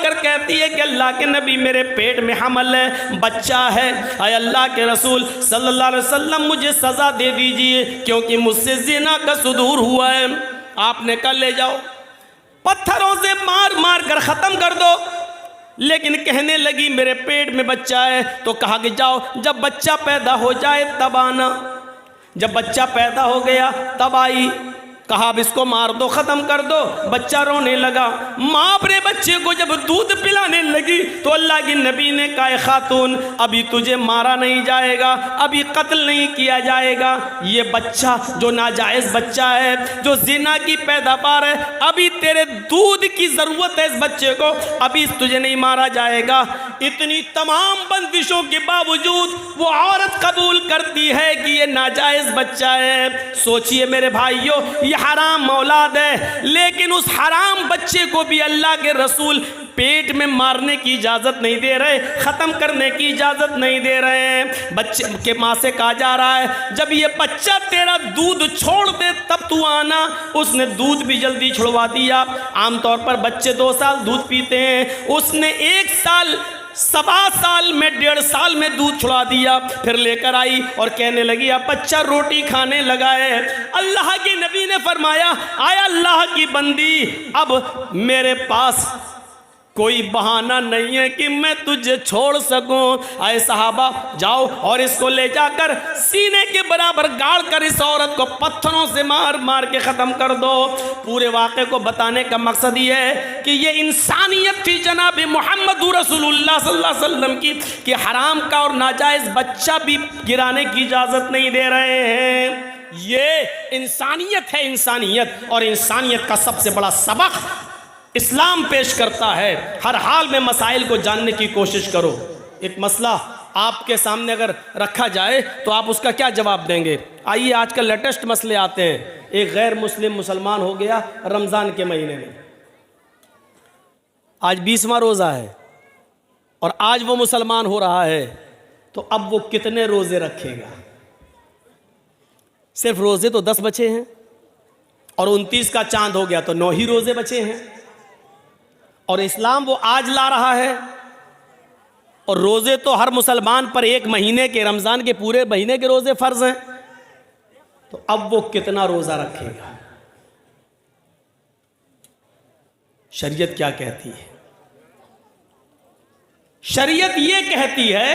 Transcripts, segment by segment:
आकर कहती है कि अल्लाह के नबी मेरे पेट में हमल है, बच्चा है। अय अल्लाह के रसूल सल्लल्लाहु अलैहि वसल्लम मुझे सज़ा दे दीजिए क्योंकि मुझसे ज़िना का सुदूर हुआ है। आपने कहा ले जाओ, पत्थरों से मार मार कर ख़त्म कर दो। लेकिन कहने लगी मेरे पेट में बच्चा है। तो कहा कि जाओ, जब बच्चा पैदा हो जाए तब आना। जब बच्चा पैदा हो गया तब आई। कहा अब इसको मार दो, ख़त्म कर दो। बच्चा रोने लगा। माँ अपने बच्चे को जब दूध पिलाने लगी तो अल्लाह की नबी ने कहा खातून अभी तुझे मारा नहीं जाएगा, अभी कत्ल नहीं किया जाएगा। ये बच्चा जो नाजायज़ बच्चा है, जो जिना की पैदावार है, अभी तेरे दूध की ज़रूरत है इस बच्चे को, अभी तुझे नहीं मारा जाएगा। इतनी तमाम बंदिशों के बावजूद वो औरत कबूल करती है कि ये नाजायज़ बच्चा है। सोचिए मेरे भाइयों, हराम औलाद है, लेकिन उस हराम बच्चे को भी अल्लाह के रसूल पेट में मारने की इजाज़त नहीं दे रहे, ख़त्म करने की इजाज़त नहीं दे रहे हैं। बच्चे के माँ से कहा जा रहा है जब ये बच्चा तेरा दूध छोड़ दे तब तू आना। उसने दूध भी जल्दी छुड़वा दिया। आमतौर पर बच्चे 2 साल दूध पीते हैं, उसने 1 साल 1.25 साल में 1.5 साल में दूध छुड़ा दिया। फिर लेकर आई और कहने लगी अब बच्चा रोटी खाने लगा है। अल्लाह के नबी ने फरमाया आया अल्लाह की बंदी, अब मेरे पास कोई बहाना नहीं है कि मैं तुझे छोड़ सकूं। आए सहाबा जाओ और इसको ले जाकर सीने के बराबर गाड़ कर इस औरत को पत्थरों से मार मार के ख़त्म कर दो। पूरे वाक़े को बताने का मकसद ये है कि ये इंसानियत थी जनाब मोहम्मद रसूलुल्लाह सल्लल्लाहु अलैहि वसल्लम की कि हराम का और नाजायज़ बच्चा भी गिराने की इजाज़त नहीं दे रहे हैं। ये इंसानियत है, इंसानियत। और इंसानियत का सबसे बड़ा सबक इस्लाम पेश करता है। हर हाल में मसाइल को जानने की कोशिश करो। एक मसला आपके सामने अगर रखा जाए तो आप उसका क्या जवाब देंगे? आइए आजकल लेटेस्ट मसले आते हैं। एक गैर मुस्लिम मुसलमान हो गया रमज़ान के महीने में, आज 20वां रोज़ा है और आज वो मुसलमान हो रहा है, तो अब वो कितने रोज़े रखेगा? सिर्फ रोज़े तो 10 बचे हैं और 29 का चांद हो गया तो 9 ही रोज़े बचे हैं। और इस्लाम वो आज ला रहा है और रोज़े तो हर मुसलमान पर 1 महीने के, रमज़ान के पूरे महीने के रोज़े फ़र्ज़ हैं। तो अब वो कितना रोज़ा रखेगा? शरीयत क्या कहती है? शरीयत ये कहती है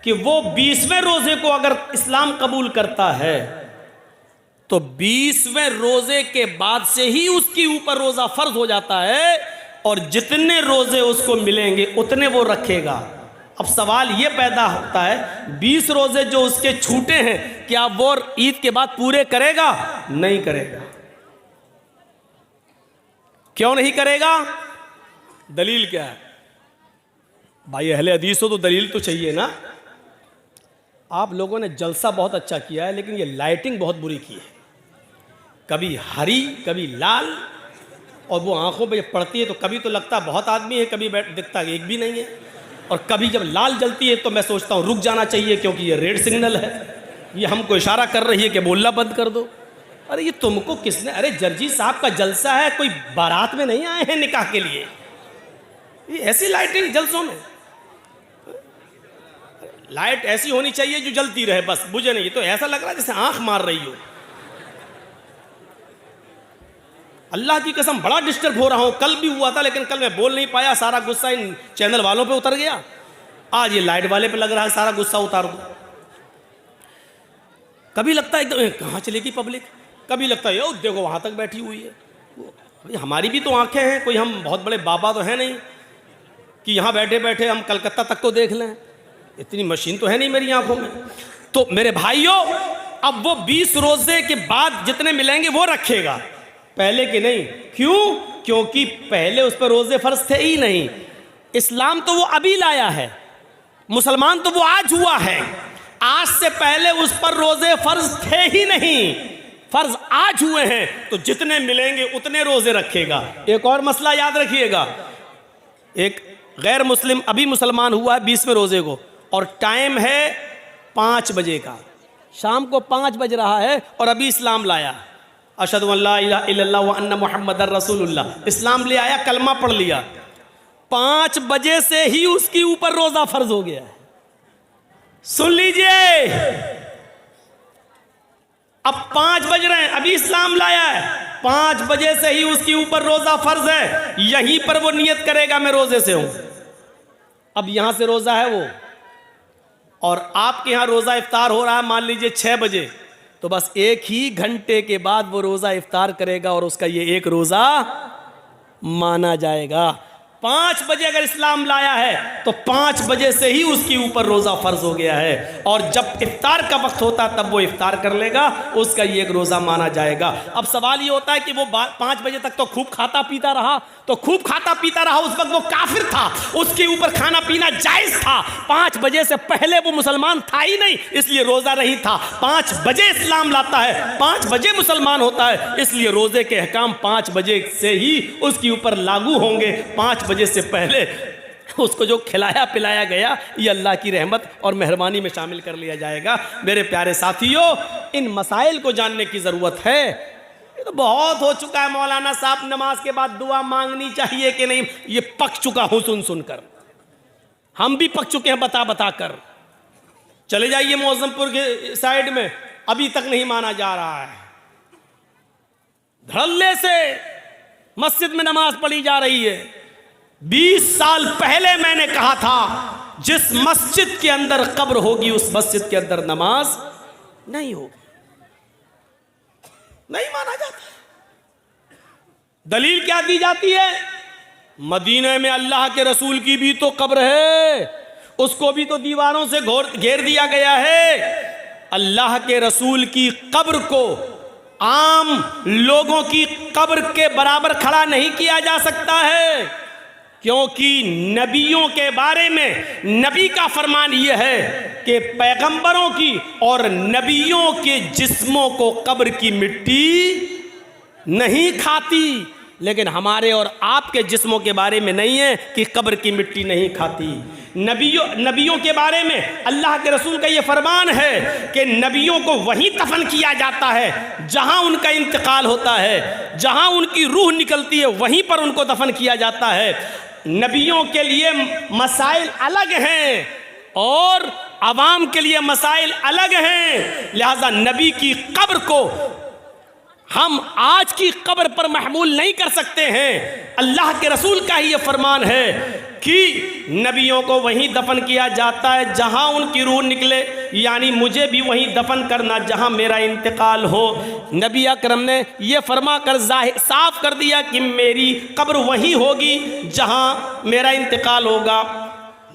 कि वो 20वें रोज़े को अगर इस्लाम कबूल करता है तो 20वें रोज़े के बाद से ही उसके ऊपर रोज़ा फ़र्ज़ हो जाता है और जितने रोज़े उसको मिलेंगे उतने वो रखेगा। अब सवाल ये पैदा होता है 20 रोज़े जो उसके छूटे हैं क्या वो ईद के बाद पूरे करेगा? नहीं करेगा। क्यों नहीं करेगा? दलील क्या है? भाई अहले हदीस हो तो दलील तो चाहिए ना। आप लोगों ने जलसा बहुत अच्छा किया है लेकिन ये लाइटिंग बहुत बुरी की है, कभी हरी कभी लाल, और वो आंखों पे पड़ती है तो कभी तो लगता बहुत आदमी है, कभी दिखता एक भी नहीं है। और कभी जब लाल जलती है तो मैं सोचता हूँ रुक जाना चाहिए क्योंकि ये रेड सिग्नल है, ये हमको इशारा कर रही है कि बोलना बंद कर दो। अरे ये तुमको किसने? अरे जर्जी साहब का जलसा है, कोई बारात में नहीं आए हैं निकाह के लिए। ये ऐसी लाइटिंग जलसों में, लाइट ऐसी होनी चाहिए जो जलती रहे, बस बुझे नहीं। तो ऐसा लग रहा है जैसे आंख मार रही हो। अल्लाह की कसम बड़ा डिस्टर्ब हो रहा हूँ। कल भी हुआ था लेकिन कल मैं बोल नहीं पाया, सारा गुस्सा इन चैनल वालों पे उतर गया। आज ये लाइट वाले पे लग रहा है सारा गुस्सा उतार दो। कभी लगता है एकदम कहाँ चलेगी पब्लिक, कभी लगता है देखो वहाँ तक बैठी हुई है। हमारी भी तो आंखें हैं, कोई हम बहुत बड़े बाबा तो हैं नहीं कि यहाँ बैठे बैठे हम कलकत्ता तक को देख लें। इतनी मशीन तो है नहीं मेरी आंखों में। तो मेरे भाइयों अब वो 20 रोज़े के बाद जितने मिलेंगे वो रखेगा, पहले के नहीं। क्यों? क्योंकि पहले उस पर रोज़े फ़र्ज थे ही नहीं। इस्लाम तो वो अभी लाया है, मुसलमान तो वो आज हुआ है। आज से पहले उस पर रोज़े फ़र्ज थे ही नहीं, फ़र्ज आज हुए हैं। तो जितने मिलेंगे उतने रोज़े रखेगा। एक और मसला याद रखिएगा, एक गैर मुस्लिम अभी मुसलमान हुआ है 20वें रोज़े को और टाइम है 5 बजे का, शाम को 5 बज रहा है और अभी इस्लाम लाया, अशहदु अल्ला इलाहा इल्लल्लाह व अन्ना मुहम्मदर रसूलुल्लाह, इस्लाम ले आया, कलमा पढ़ लिया। 5 बजे से ही उसके ऊपर रोजा फर्ज हो गया है। सुन लीजिए, अब 5 बज रहे हैं, अभी इस्लाम लाया है, 5 बजे से ही उसके ऊपर रोजा फर्ज है। यहीं पर वो नियत करेगा मैं रोजे से हूं। अब यहां से रोजा है वो, और आपके यहां रोजा इफ्तार हो रहा है मान लीजिए 6 बजे, तो बस 1 ही घंटे के बाद वो रोजा इफ्तार करेगा और उसका ये एक रोजा माना जाएगा। 5 बजे अगर इस्लाम लाया है तो 5 बजे से ही उसके ऊपर रोजा फर्ज हो गया है, और जब इफ्तार का वक्त होता तब वो इफ्तार कर लेगा, उसका ये एक रोजा माना जाएगा। अब सवाल ये होता है कि वो 5 बजे तक तो खूब खाता पीता रहा, तो खूब खाता पीता रहा, उस वक्त वो काफिर था, उसके ऊपर खाना पीना जायज था। 5 बजे से पहले वो मुसलमान था ही नहीं, इसलिए रोजा नहीं था। 5 बजे इस्लाम लाता है, 5 बजे मुसलमान होता है, इसलिए रोजे के अहकाम 5 बजे से ही उसके ऊपर लागू होंगे। 5 बजे से पहले उसको जो खिलाया पिलाया गया ये अल्लाह की रहमत और मेहरबानी में शामिल कर लिया जाएगा। मेरे प्यारे साथियों, इन मसाइल को जानने की ज़रूरत है। ये तो बहुत हो चुका है मौलाना साहब, नमाज के बाद दुआ मांगनी चाहिए कि नहीं, ये पक चुका हूं सुन सुनकर, हम भी पक चुके हैं बता बता कर। चले जाइए मौजमपुर के साइड में, अभी तक नहीं माना जा रहा है। धड़ल्ले से मस्जिद में नमाज पढ़ी जा रही है। 20 साल पहले मैंने कहा था जिस मस्जिद के अंदर कब्र होगी उस मस्जिद के अंदर नमाज नहीं होगी, नहीं माना जाता। दलील क्या दी जाती है? मदीने में अल्लाह के रसूल की भी तो कब्र है, उसको भी तो दीवारों से घेर दिया गया है। अल्लाह के रसूल की कब्र को आम लोगों की कब्र के बराबर खड़ा नहीं किया जा सकता है, क्योंकि नबियों के बारे में नबी का फरमान यह है कि पैगंबरों की और नबियों के जिस्मों को कब्र की मिट्टी नहीं खाती। लेकिन हमारे और आपके जिस्मों के बारे में नहीं है कि कब्र की मिट्टी नहीं खाती। नबियों के बारे में अल्लाह के रसूल का ये फरमान है कि नबियों को वहीं दफन किया जाता है जहां उनका इंतकाल होता है, जहां उनकी रूह निकलती है वहीं पर उनको दफन किया जाता है। नबियों के लिए मसाइल अलग हैं और आवाम के लिए मसाइल अलग हैं, लिहाजा नबी की कब्र को हम आज की कब्र पर महमूल नहीं कर सकते हैं। अल्लाह के रसूल का ही ये फरमान है कि नबियों को वहीं दफन किया जाता है जहां उनकी रूह निकले, यानी मुझे भी वहीं दफन करना जहां मेरा इंतकाल हो। नबी अकरम ने ये फरमा कर साफ कर दिया कि मेरी कब्र वहीं होगी जहां मेरा इंतकाल होगा।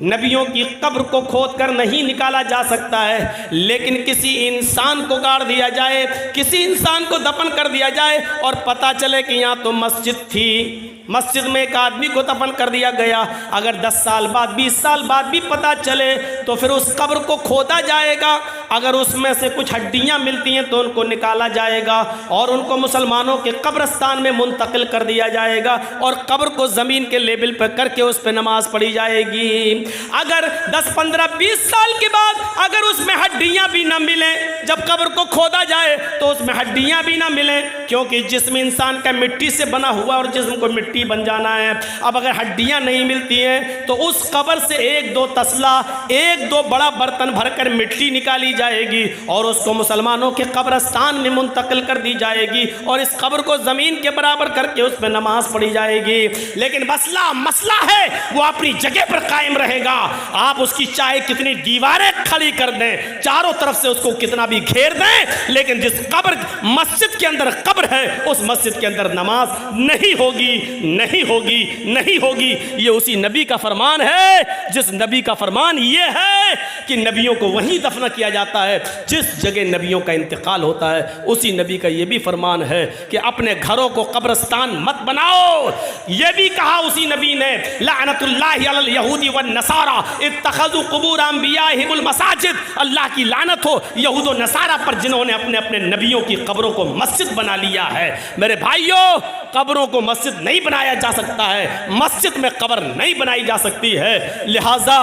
नबियों की कब्र को खोद कर नहीं निकाला जा सकता है, लेकिन किसी इंसान को गाड़ दिया जाए, किसी इंसान को दफन कर दिया जाए और पता चले कि यहाँ तो मस्जिद थी, मस्जिद में एक आदमी को दफन कर दिया गया, अगर 10 साल बाद 20 साल बाद भी पता चले तो फिर उस कब्र को खोदा जाएगा। अगर उसमें से कुछ हड्डियाँ मिलती हैं तो उनको निकाला जाएगा और उनको मुसलमानों के कब्रस्तान में मुंतकिल कर दिया जाएगा और कब्र को ज़मीन के लेवल पर करके उस पर नमाज पढ़ी जाएगी। अगर 10, 15, 20 साल के बाद अगर उसमें हड्डियां भी ना मिलें, जब कब्र को खोदा जाए तो उसमें हड्डियां भी ना मिलें, क्योंकि जिस्म इंसान का मिट्टी से बना हुआ और जिस्म को मिट्टी बन जाना है। अब अगर हड्डियां नहीं मिलती हैं तो उस कब्र से 1-2 तसला, 1-2 बड़ा बर्तन भरकर मिट्टी निकाली जाएगी और उसको मुसलमानों के कब्रस्तान में मुंतकिल कर दी जाएगी और इस कब्र को ज़मीन के बराबर करके उस पर नमाज पढ़ी जाएगी। लेकिन मसला है वो अपनी जगह पर कायम रहेगा। आप उसकी चाहे कितनी दीवारें खड़ी कर दें, चारों तरफ से उसको कितना भी घेर दें, लेकिन जिस कब्र मस्जिद के अंदर कब्र है उस मस्जिद के अंदर नमाज नहीं होगी, नहीं होगी, नहीं होगी। ये उसी नबी का फरमान है जिस नबी का फरमान ये है कि नबियों को वहीं दफन किया जाता है जिस जगह नबियों का इंतकाल होता है। उसी नबी का ये भी फरमान है कि अपने घरों को कब्रस्तान मत बनाओ। ये भी कहा उसी नबी ने, लानतुल्लाहि अलल यहूदी वन नसारा इत्तखज़ू कुबूर अंबियाहिमुल मसाजिद। अल्लाह की लानत हो यहूद और नसारा पर जिन्होंने अपने अपने नबियों की कब्रों को मस्जिद बना लिया है। मेरे भाइयों, कब्रों को मस्जिद नहीं बनाया जा सकता है, मस्जिद में कब्र नहीं बनाई जा सकती है। लिहाजा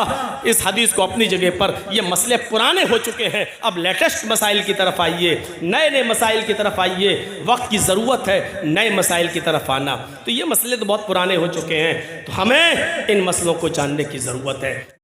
इस हदीस को अपनी जगह पर, ये मसले पुराने हो चुके हैं, अब लेटेस्ट मसाइल की तरफ आइए, नए नए मसाइल की तरफ आइए। वक्त की ज़रूरत है नए मसाइल की तरफ आना। तो ये मसले तो बहुत पुराने हो चुके हैं, तो हमें इन मसलों को जानने की ज़रूरत है।